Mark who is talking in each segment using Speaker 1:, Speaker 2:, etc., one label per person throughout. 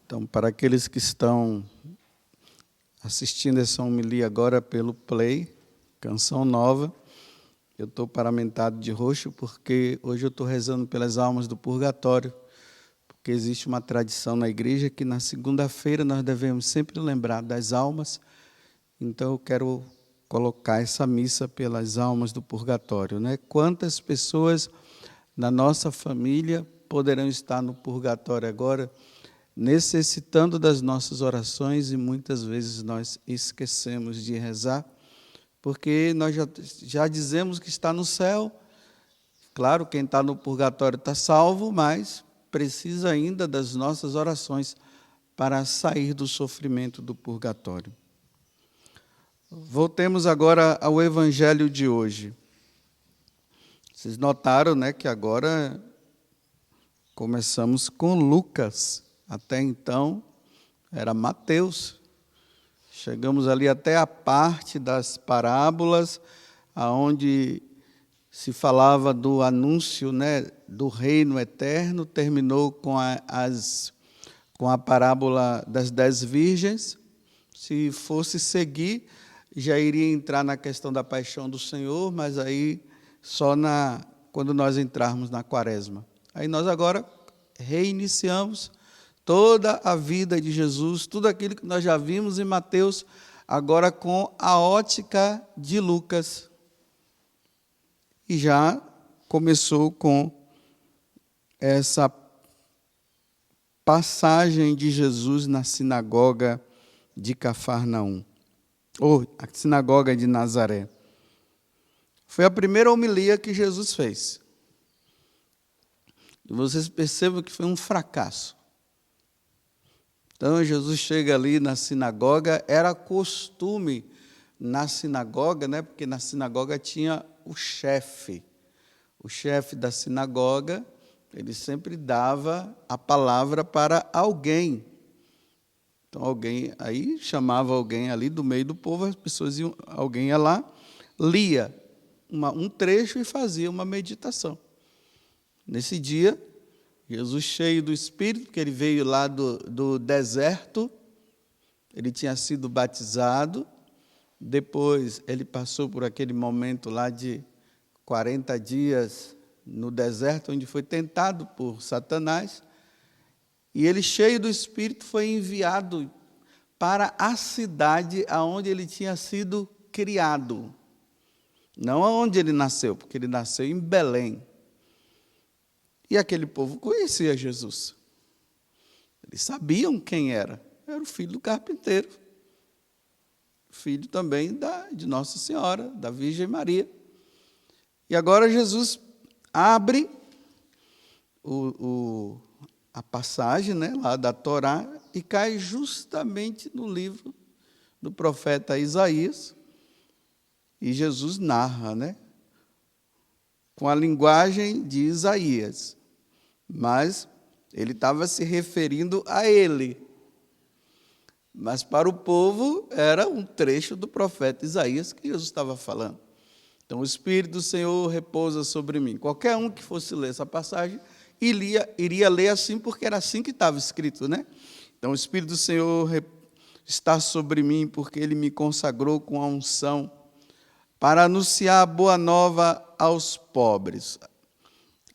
Speaker 1: Então, para aqueles que estão assistindo essa homilia agora pelo Play, Canção Nova, eu estou paramentado de roxo porque hoje eu estou rezando pelas almas do purgatório, porque existe uma tradição na igreja que na segunda-feira nós devemos sempre lembrar das almas. Então eu quero colocar essa missa pelas almas do purgatório, né? Quantas pessoas na nossa família poderão estar no purgatório agora, necessitando das nossas orações, e muitas vezes nós esquecemos de rezar, porque nós já dizemos que está no céu. Claro, quem está no purgatório está salvo, mas precisa ainda das nossas orações para sair do sofrimento do purgatório. Voltemos agora ao evangelho de hoje. Vocês notaram, né, que agora começamos com Lucas. Até então era Mateus. Chegamos ali até a parte das parábolas, aonde se falava do anúncio, né, do reino eterno. Terminou com a parábola das 10 virgens. Se fosse seguir, já iria entrar na questão da paixão do Senhor, mas aí só quando nós entrarmos na quaresma. Aí nós agora reiniciamos toda a vida de Jesus, tudo aquilo que nós já vimos em Mateus, agora com a ótica de Lucas. E já começou com essa passagem de Jesus na sinagoga de Cafarnaum, ou a sinagoga de Nazaré. Foi a primeira homilia que Jesus fez. E vocês percebam que foi um fracasso. Então, Jesus chega ali na sinagoga, era costume na sinagoga, né? Porque na sinagoga tinha o chefe da sinagoga, ele sempre dava a palavra para alguém. Então, alguém aí chamava alguém ali do meio do povo, as pessoas iam, alguém ia lá, lia um trecho e fazia uma meditação. Nesse dia, Jesus, cheio do Espírito, porque ele veio lá do deserto, ele tinha sido batizado, depois ele passou por aquele momento lá de 40 dias no deserto, onde foi tentado por Satanás, e ele, cheio do Espírito, foi enviado para a cidade onde ele tinha sido criado. Não aonde ele nasceu, porque ele nasceu em Belém. E aquele povo conhecia Jesus. Eles sabiam quem era. Era o filho do carpinteiro. Filho também de Nossa Senhora, da Virgem Maria. E agora Jesus abre a passagem, né, lá da Torá, e cai justamente no livro do profeta Isaías. E Jesus narra, né, com a linguagem de Isaías. Mas ele estava se referindo a ele. Mas para o povo era um trecho do profeta Isaías que Jesus estava falando. Então, o Espírito do Senhor repousa sobre mim. Qualquer um que fosse ler essa passagem iria ler assim, porque era assim que estava escrito, né? Então, o Espírito do Senhor está sobre mim, porque Ele me consagrou com a unção para anunciar a boa nova aos pobres.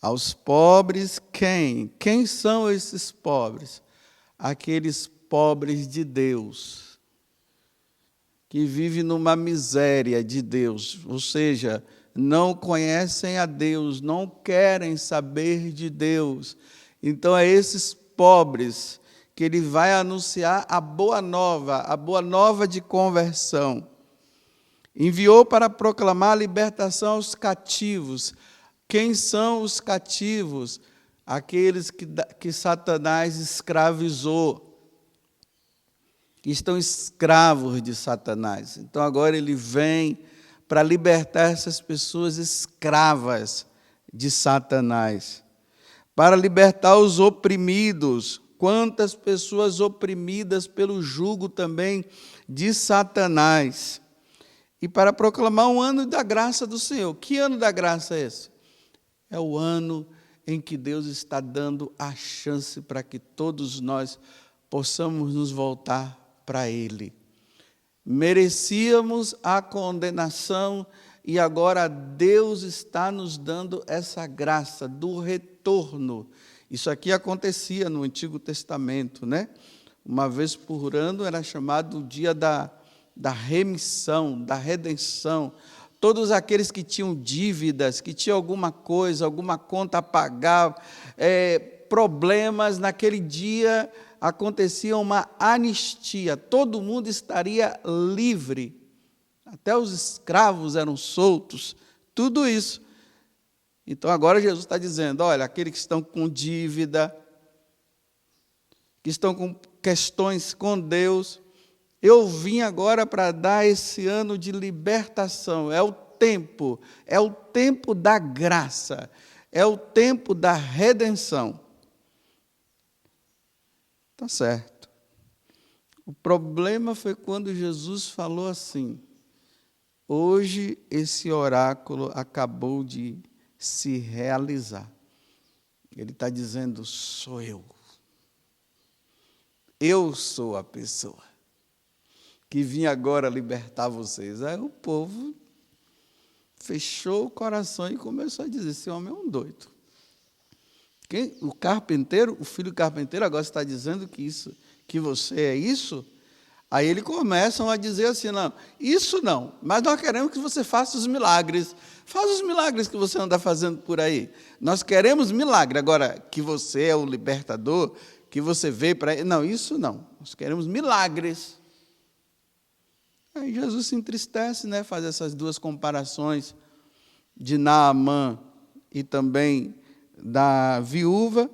Speaker 1: Aos pobres quem? Quem são esses pobres? Aqueles pobres de Deus, que vivem numa miséria de Deus, ou seja, não conhecem a Deus, não querem saber de Deus. Então, é esses pobres que ele vai anunciar a boa nova de conversão. Enviou para proclamar a libertação aos cativos. Quem são os cativos? Aqueles que Satanás escravizou, que estão escravos de Satanás. Então, agora ele vem para libertar essas pessoas escravas de Satanás, para libertar os oprimidos. Quantas pessoas oprimidas pelo jugo também de Satanás. E para proclamar um ano da graça do Senhor. Que ano da graça é esse? É o ano em que Deus está dando a chance para que todos nós possamos nos voltar para Ele. Merecíamos a condenação e agora Deus está nos dando essa graça do retorno. Isso aqui acontecia no Antigo Testamento, né? Uma vez por ano era chamado o dia da remissão, da redenção. Todos aqueles que tinham dívidas, que tinham alguma coisa, alguma conta a pagar, problemas, naquele dia acontecia uma anistia, todo mundo estaria livre, até os escravos eram soltos, tudo isso. Então agora Jesus está dizendo, olha, aqueles que estão com dívida, que estão com questões com Deus, eu vim agora para dar esse ano de libertação, é o tempo da graça, é o tempo da redenção. Tá certo. O problema foi quando Jesus falou assim, hoje esse oráculo acabou de se realizar. Ele está dizendo, sou eu. Eu sou a pessoa que vim agora libertar vocês. Aí o povo fechou o coração e começou a dizer, esse homem é um doido. O carpinteiro, o filho do carpinteiro agora está dizendo que você é isso? Aí eles começam a dizer assim, não, isso não, mas nós queremos que você faça os milagres. Faz os milagres que você anda fazendo por aí. Nós queremos milagre. Agora, que você é o libertador, que você veio para... Não, isso não. Nós queremos milagres. Aí Jesus se entristece, né? Faz essas duas comparações de Naamã e também da viúva.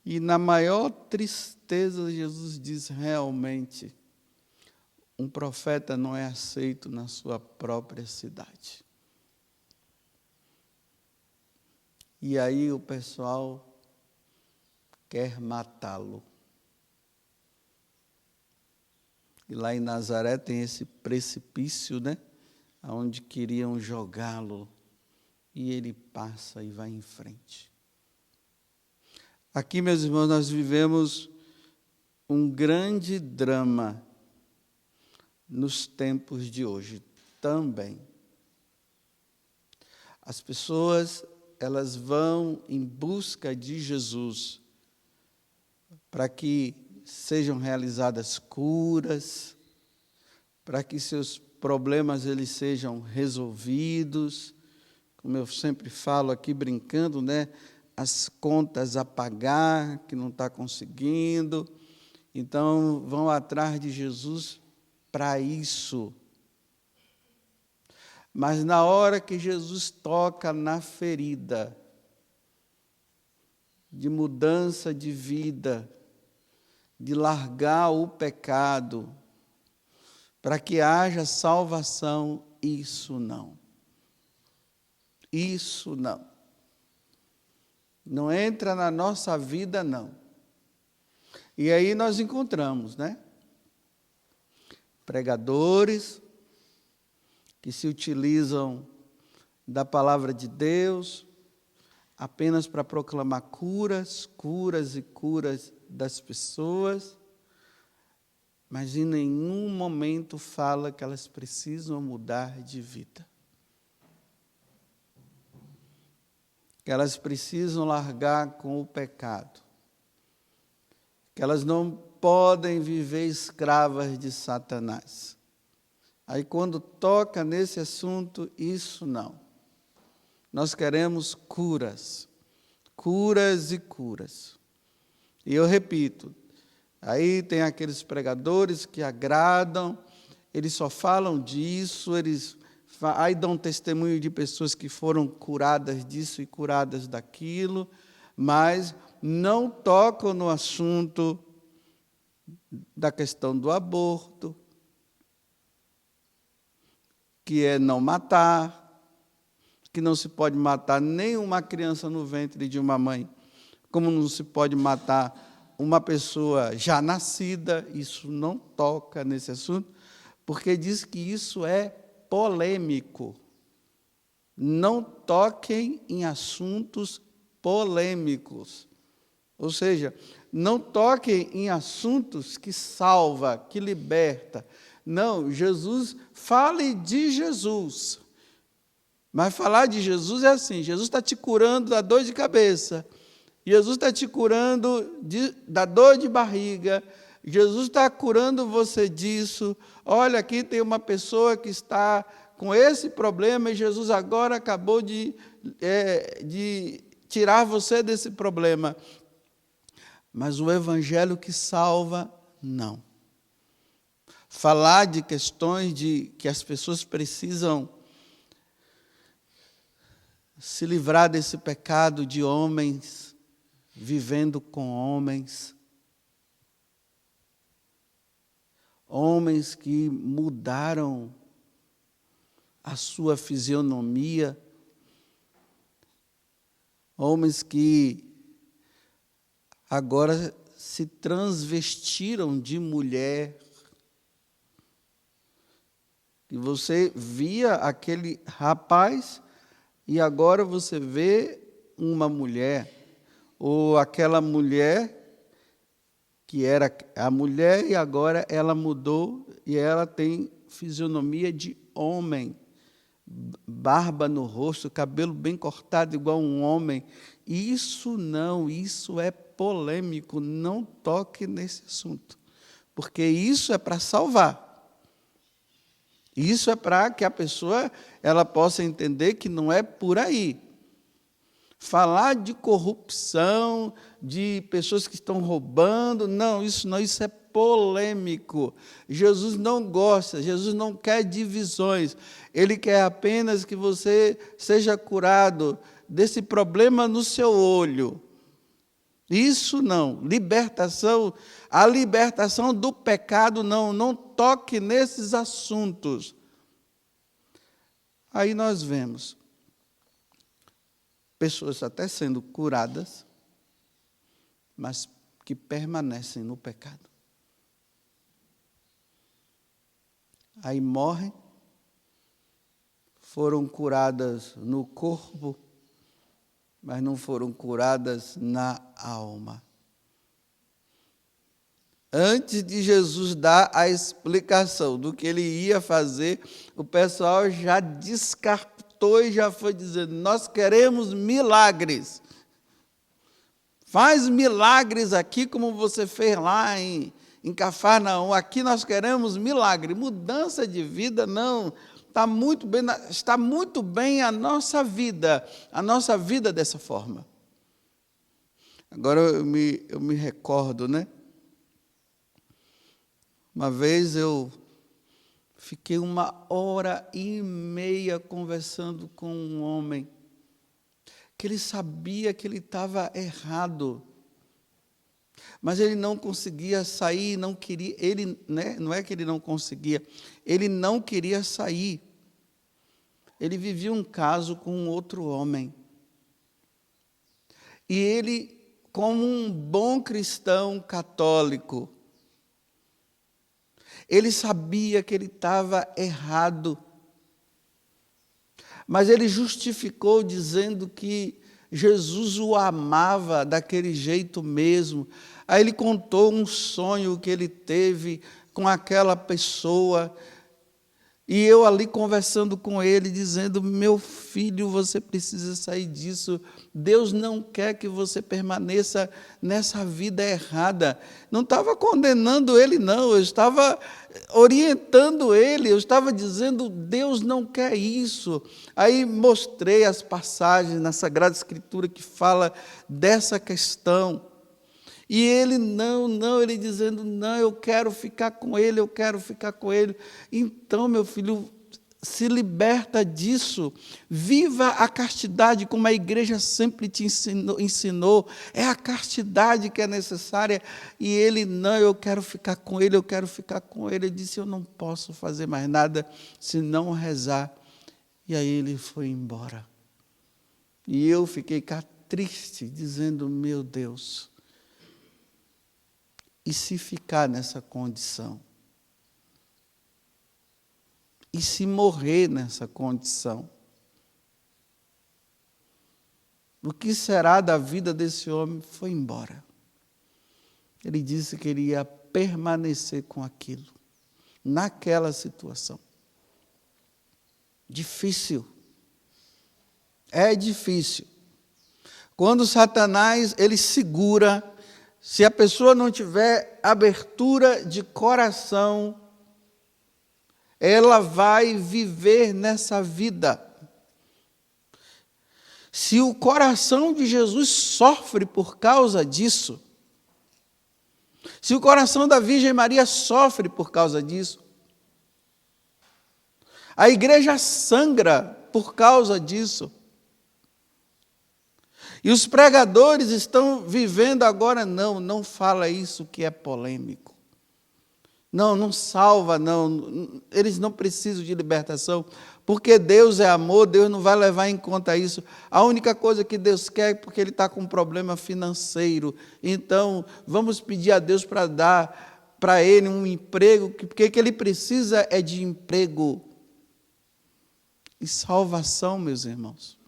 Speaker 1: E na maior tristeza, Jesus diz, realmente, um profeta não é aceito na sua própria cidade. E aí o pessoal quer matá-lo. E lá em Nazaré tem esse precipício, né? Onde queriam jogá-lo. E ele passa e vai em frente. Aqui, meus irmãos, nós vivemos um grande drama nos tempos de hoje também. As pessoas, elas vão em busca de Jesus para que sejam realizadas curas, para que seus problemas eles sejam resolvidos, como eu sempre falo aqui brincando, né? As contas a pagar, que não está conseguindo. Então, vão atrás de Jesus para isso. Mas na hora que Jesus toca na ferida, de mudança de vida, de largar o pecado, para que haja salvação, isso não. Isso não. Não entra na nossa vida, não. E aí nós encontramos, né? Pregadores que se utilizam da palavra de Deus apenas para proclamar curas e curas das pessoas, mas em nenhum momento fala que elas precisam mudar de vida. Que elas precisam largar com o pecado, que elas não podem viver escravas de Satanás. Aí quando toca nesse assunto, isso não. Nós queremos curas e curas. E eu repito, aí tem aqueles pregadores que agradam, eles só falam disso, aí dão testemunho de pessoas que foram curadas disso e curadas daquilo, mas não tocam no assunto da questão do aborto, que é não matar, que não se pode matar nenhuma criança no ventre de uma mãe, como não se pode matar uma pessoa já nascida, isso não toca nesse assunto, porque diz que isso é polêmico. Não toquem em assuntos polêmicos. Ou seja, não toque em assuntos que salva, que liberta. Não, Jesus, fale de Jesus. Mas falar de Jesus é assim, Jesus está te curando da dor de cabeça, Jesus está te curando da dor de barriga, Jesus está curando você disso. Olha, aqui tem uma pessoa que está com esse problema e Jesus agora acabou de tirar você desse problema. Mas o evangelho que salva, não. Falar de questões que as pessoas precisam se livrar desse pecado de homens, vivendo com homens. Homens que mudaram a sua fisionomia. Homens que agora se transvestiram de mulher. E você via aquele rapaz e agora você vê uma mulher. Ou aquela mulher que era a mulher e agora ela mudou e ela tem fisionomia de homem. Barba no rosto, cabelo bem cortado igual um homem. Isso não, isso é polêmico, não toque nesse assunto. Porque isso é para salvar. Isso é para que a pessoa ela possa entender que não é por aí. Falar de corrupção, de pessoas que estão roubando, não, isso é polêmico. Jesus não gosta, Jesus não quer divisões. Ele quer apenas que você seja curado desse problema no seu olho. Isso não, libertação, a libertação do pecado não toque nesses assuntos. Aí nós vemos pessoas até sendo curadas, mas que permanecem no pecado. Aí morrem, foram curadas no corpo, mas não foram curadas na alma. Antes de Jesus dar a explicação do que ele ia fazer, o pessoal já descartou e já foi dizendo, nós queremos milagres. Faz milagres aqui como você fez lá em Cafarnaum. Aqui nós queremos milagre. Mudança de vida, não. Está muito bem a nossa vida dessa forma. Agora eu me recordo, né? Uma vez eu fiquei 1h30 conversando com um homem, que ele sabia que ele estava errado, mas ele não conseguia sair, não queria, não é que ele não conseguia, ele não queria sair. Ele vivia um caso com um outro homem. E ele, como um bom cristão católico, ele sabia que ele estava errado, mas ele justificou dizendo que Jesus o amava daquele jeito mesmo. Aí ele contou um sonho que ele teve com aquela pessoa, e eu ali conversando com ele, dizendo, meu filho, você precisa sair disso, Deus não quer que você permaneça nessa vida errada. Não estava condenando ele, não, eu estava orientando ele, eu estava dizendo, Deus não quer isso. Aí mostrei as passagens na Sagrada Escritura que fala dessa questão. E ele, ele dizendo, não, eu quero ficar com ele, eu quero ficar com ele. Então, meu filho, se liberta disso. Viva a castidade, como a igreja sempre te ensinou. É a castidade que é necessária. E ele, não, eu quero ficar com ele, eu quero ficar com ele. Ele disse, eu não posso fazer mais nada se não rezar. E aí ele foi embora. E eu fiquei cá triste, dizendo, meu Deus, e se ficar nessa condição? E se morrer nessa condição? O que será da vida desse homem? Foi embora. Ele disse que ele ia permanecer com aquilo, naquela situação. Difícil. É difícil. Quando Satanás, ele segura, se a pessoa não tiver abertura de coração, ela vai viver nessa vida. Se o coração de Jesus sofre por causa disso, se o coração da Virgem Maria sofre por causa disso, a igreja sangra por causa disso, e os pregadores estão vivendo agora, não fala isso que é polêmico. Não salva, não. Eles não precisam de libertação, porque Deus é amor, Deus não vai levar em conta isso. A única coisa que Deus quer é porque Ele está com um problema financeiro. Então, vamos pedir a Deus para dar para ele um emprego, porque o que ele precisa é de emprego e salvação, meus irmãos.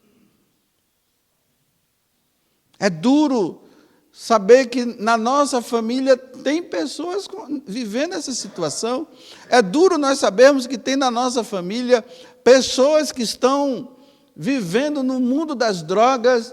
Speaker 1: É duro saber que na nossa família tem pessoas vivendo essa situação. É duro nós sabermos que tem na nossa família pessoas que estão vivendo no mundo das drogas.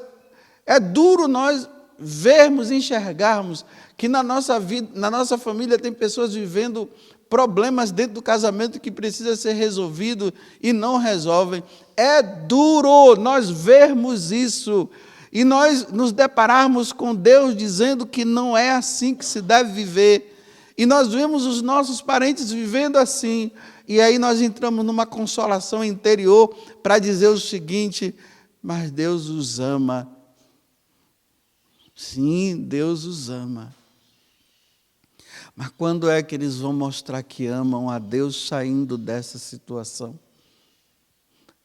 Speaker 1: É duro nós vermos, enxergarmos que na nossa vida, na nossa família tem pessoas vivendo problemas dentro do casamento que precisa ser resolvido e não resolvem. É duro nós vermos isso. E nós nos depararmos com Deus dizendo que não é assim que se deve viver. E nós vemos os nossos parentes vivendo assim. E aí nós entramos numa consolação interior para dizer o seguinte: mas Deus os ama. Sim, Deus os ama. Mas quando é que eles vão mostrar que amam a Deus saindo dessa situação?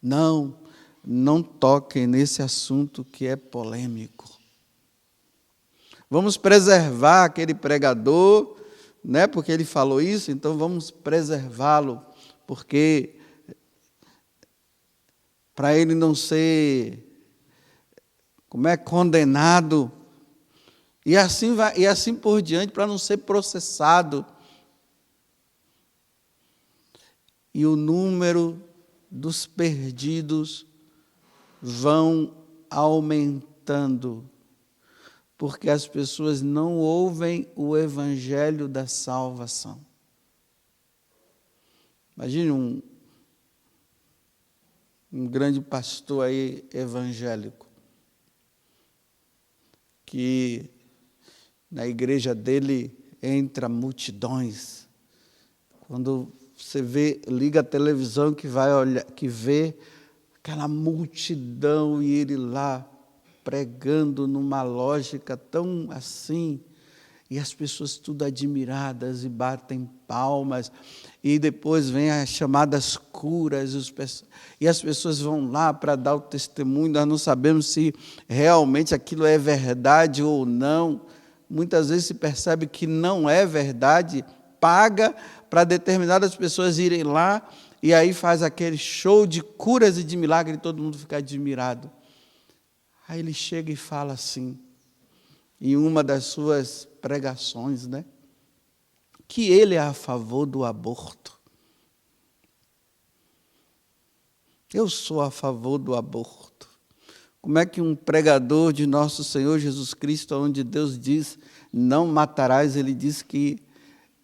Speaker 1: Não toquem nesse assunto que é polêmico. Vamos preservar aquele pregador, né? Porque ele falou isso, então vamos preservá-lo, porque para ele não ser condenado, e assim por diante, para não ser processado. E o número dos perdidos vão aumentando, porque as pessoas não ouvem o evangelho da salvação. Imagine um grande pastor aí evangélico, que na igreja dele entra multidões. Quando você liga a televisão que vai olhar, que vê aquela multidão e ele lá pregando numa lógica tão assim, e as pessoas tudo admiradas e batem palmas, e depois vem as chamadas curas, e as pessoas vão lá para dar o testemunho. Nós não sabemos se realmente aquilo é verdade ou não. Muitas vezes se percebe que não é verdade, paga para determinadas pessoas irem lá, e aí faz aquele show de curas e de milagre e todo mundo fica admirado. Aí ele chega e fala assim, em uma das suas pregações, né, que ele é a favor do aborto. Eu sou a favor do aborto. Como é que um pregador de nosso Senhor Jesus Cristo, onde Deus diz, não matarás, ele diz que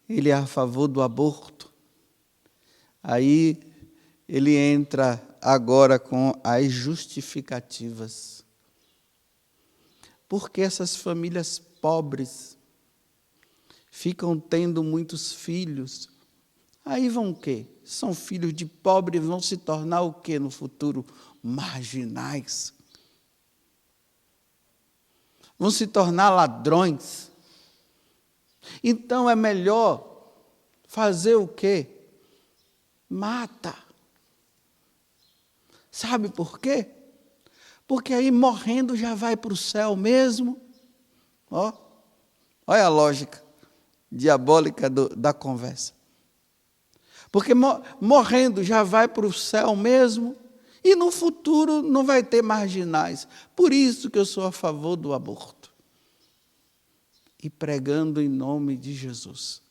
Speaker 1: ele é a favor do aborto? Aí ele entra agora com as justificativas. Porque essas famílias pobres ficam tendo muitos filhos. Aí vão o quê? São filhos de pobres, vão se tornar o quê no futuro? Marginais. Vão se tornar ladrões. Então é melhor fazer o quê? Mata. Sabe por quê? Porque aí morrendo já vai para o céu mesmo. Olha a lógica diabólica da conversa. Porque morrendo já vai para o céu mesmo, e no futuro não vai ter marginais. Por isso que eu sou a favor do aborto. e pregando em nome de Jesus.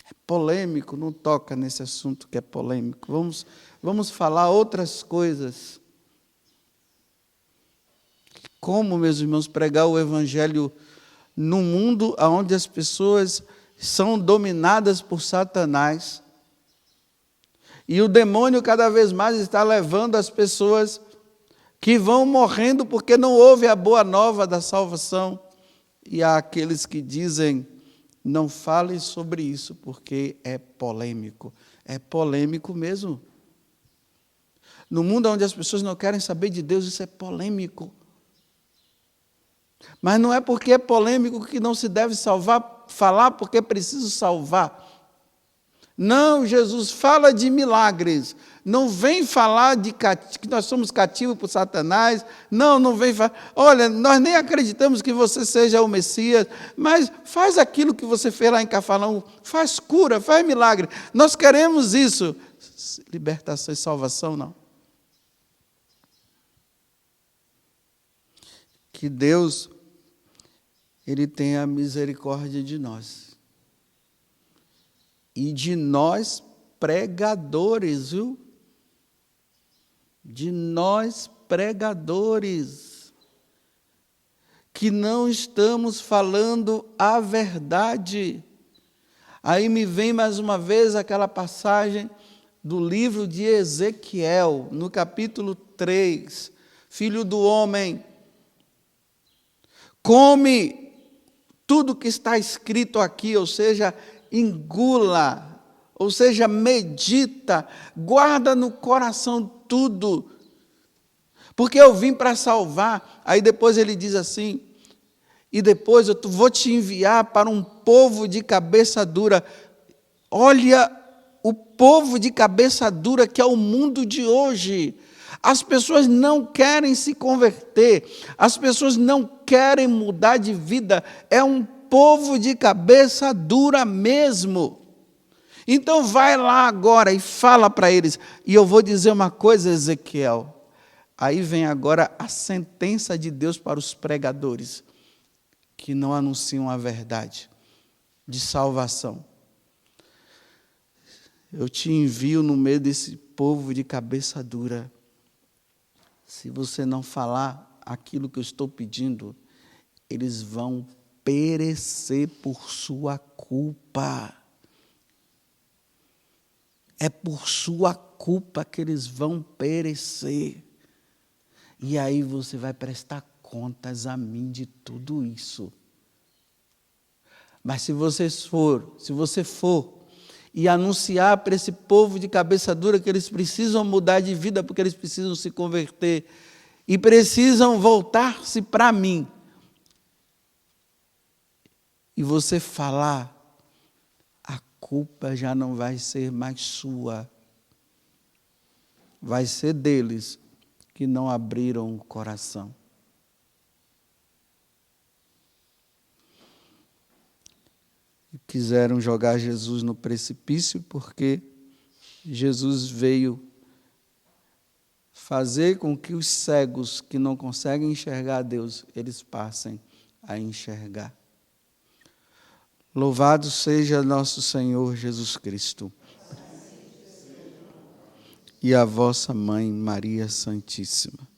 Speaker 1: É polêmico, não toca nesse assunto que é polêmico. Vamos falar outras coisas. Como, meus irmãos, pregar o Evangelho num mundo onde as pessoas são dominadas por Satanás. E o demônio cada vez mais está levando as pessoas que vão morrendo porque não ouvem a boa nova da salvação. E há aqueles que dizem, não fale sobre isso porque é polêmico. É polêmico mesmo. No mundo onde as pessoas não querem saber de Deus, isso é polêmico. Mas não é porque é polêmico que não se deve falar porque é preciso salvar. Não, Jesus fala de milagres. Não vem falar que nós somos cativos por Satanás. Não vem falar. Olha, nós nem acreditamos que você seja o Messias, mas faz aquilo que você fez lá em Cafarnaum. Faz cura, faz milagre. Nós queremos isso. Libertação e salvação, não. Que Deus, Ele tenha misericórdia de nós. E de nós pregadores, viu? De nós pregadores, que não estamos falando a verdade. Aí me vem mais uma vez aquela passagem do livro de Ezequiel, no capítulo 3, filho do homem, come tudo que está escrito aqui, ou seja, engula, ou seja, medita, guarda no coração tudo, porque eu vim para salvar. Aí depois ele diz assim, e depois eu vou te enviar para um povo de cabeça dura. Olha o povo de cabeça dura que é o mundo de hoje. As pessoas não querem se converter, as pessoas não querem mudar de vida, é um povo de cabeça dura mesmo. Então vai lá agora e fala para eles. E eu vou dizer uma coisa, Ezequiel. Aí vem agora a sentença de Deus para os pregadores que não anunciam a verdade de salvação. Eu te envio no meio desse povo de cabeça dura. Se você não falar aquilo que eu estou pedindo, eles vão perecer por sua culpa. É por sua culpa que eles vão perecer. E aí você vai prestar contas a mim de tudo isso. Mas se você for e anunciar para esse povo de cabeça dura que eles precisam mudar de vida, porque eles precisam se converter e precisam voltar-se para mim, e você falar, a culpa já não vai ser mais sua, vai ser deles que não abriram o coração. E quiseram jogar Jesus no precipício, porque Jesus veio fazer com que os cegos que não conseguem enxergar a Deus, eles passem a enxergar. Louvado seja nosso Senhor Jesus Cristo. E a vossa mãe, Maria Santíssima.